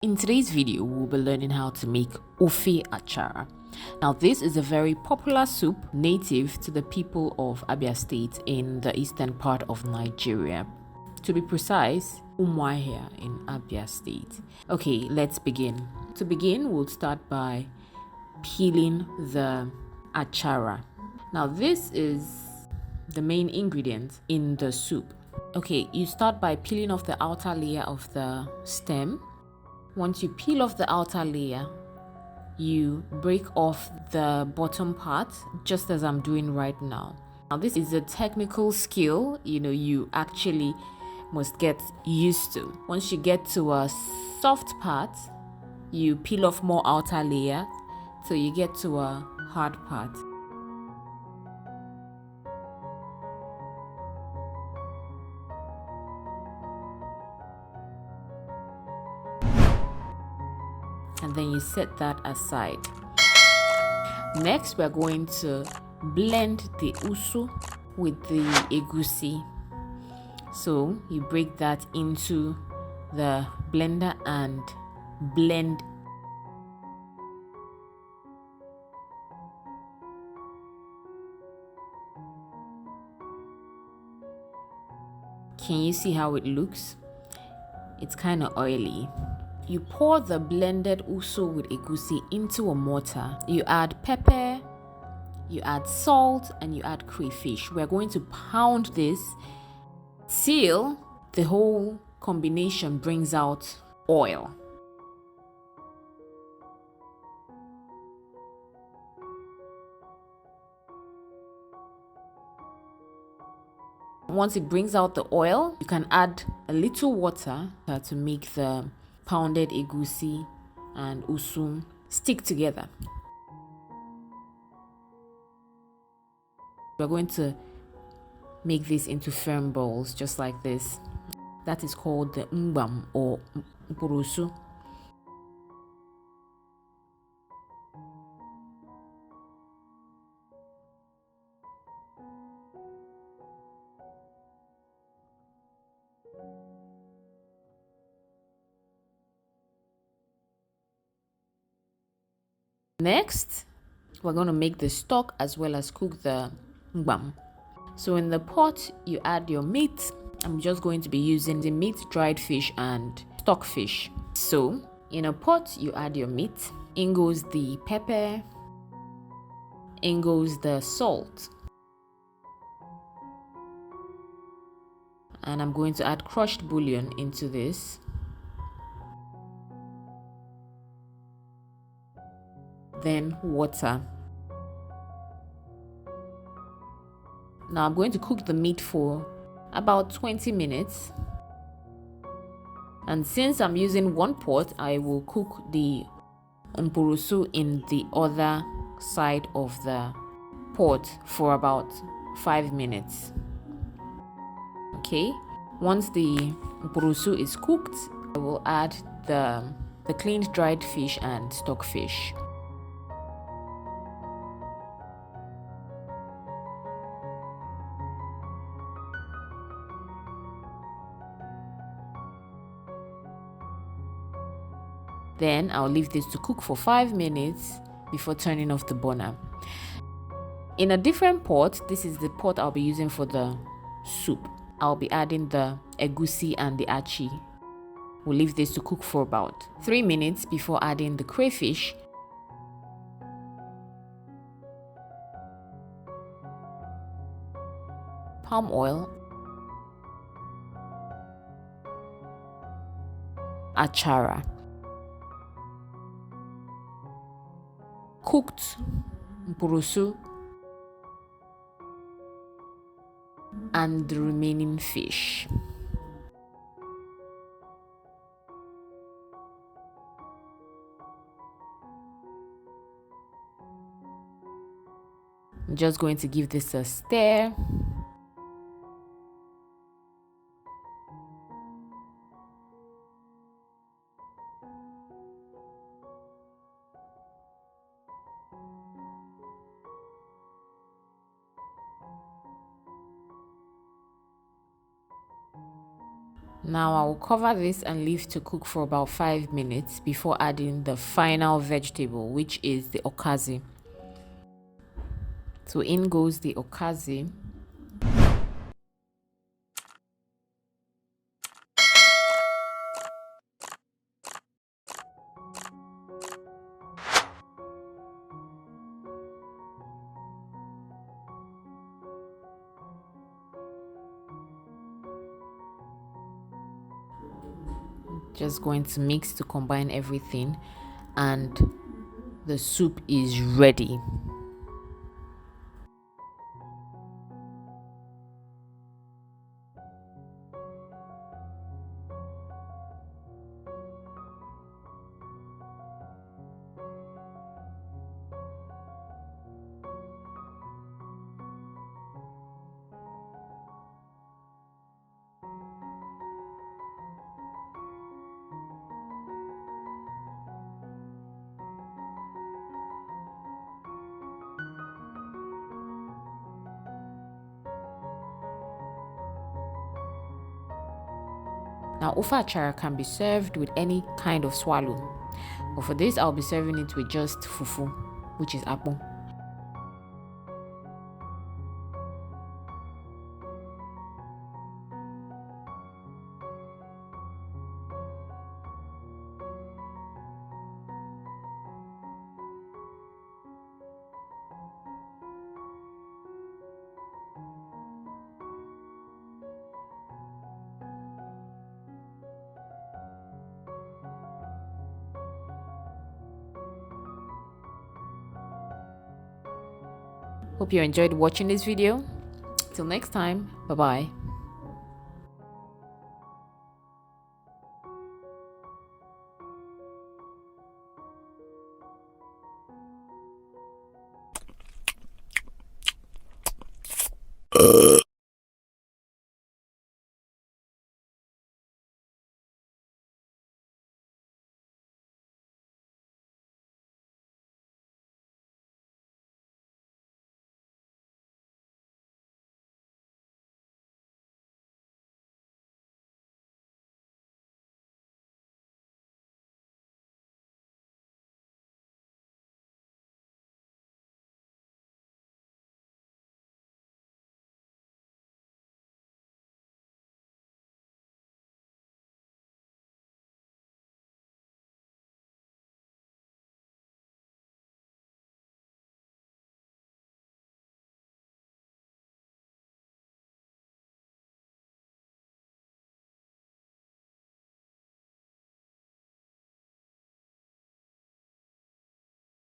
In today's video, we'll be learning how to make Ofe Achara. Now, this is a very popular soup native to the people of Abia State in the eastern part of Nigeria. To be precise, Umuahia in Abia State. Okay, let's begin. To begin, we'll start by peeling the achara. Now, this is the main ingredient in the soup. Okay, you start by peeling off the outer layer of the stem. Once you peel off the outer layer, you break off the bottom part, just as I'm doing right now. Now, this is a technical skill, you actually must get used to. Once you get to a soft part, you peel off more outer layer till you get to a hard part. And then you set that aside. Next, we're going to blend the usu with the egusi. So you break that into the blender and blend. Can you see how it looks? It's kind of oily. You pour the blended usu with egusi into a mortar. You add pepper, you add salt, and you add crayfish. We're going to pound this till the whole combination brings out oil. Once it brings out the oil, you can add a little water to make the pounded egusi and usu stick together. We're going to make this into firm balls, just like this. That is called the Mgbam or Mkpurusu. Next, we're going to make the stock as well as cook the Mgbam. So in the pot, you add your meat. I'm just going to be using the meat, dried fish, and stockfish. So in a pot, you add your meat. In goes the pepper. In goes the salt. And I'm going to add crushed bouillon into this. Then water. Now I'm going to cook the meat for about 20 minutes. And since I'm using one pot, I will cook the Mkpurusu in the other side of the pot for about 5 minutes. Okay, once the Mkpurusu is cooked, I will add the cleaned dried fish and stockfish. Then I'll leave this to cook for 5 minutes before turning off the burner. In a different pot, this is the pot I'll be using for the soup. I'll be adding the egusi and the achi. We'll leave this to cook for about 3 minutes before adding the crayfish. Palm oil. Achara. Cooked Mkpurusu and the remaining fish. I'm just going to give this a stir. Now I will cover this and leave to cook for about 5 minutes before adding the final vegetable, which is the okazi. So in goes the okazi. Just going to mix to combine everything, and the soup is ready. Now, Ofe Achara can be served with any kind of swallow, but for this, I'll be serving it with just fufu, which is apple. Hope you enjoyed watching this video. Till next time, bye bye.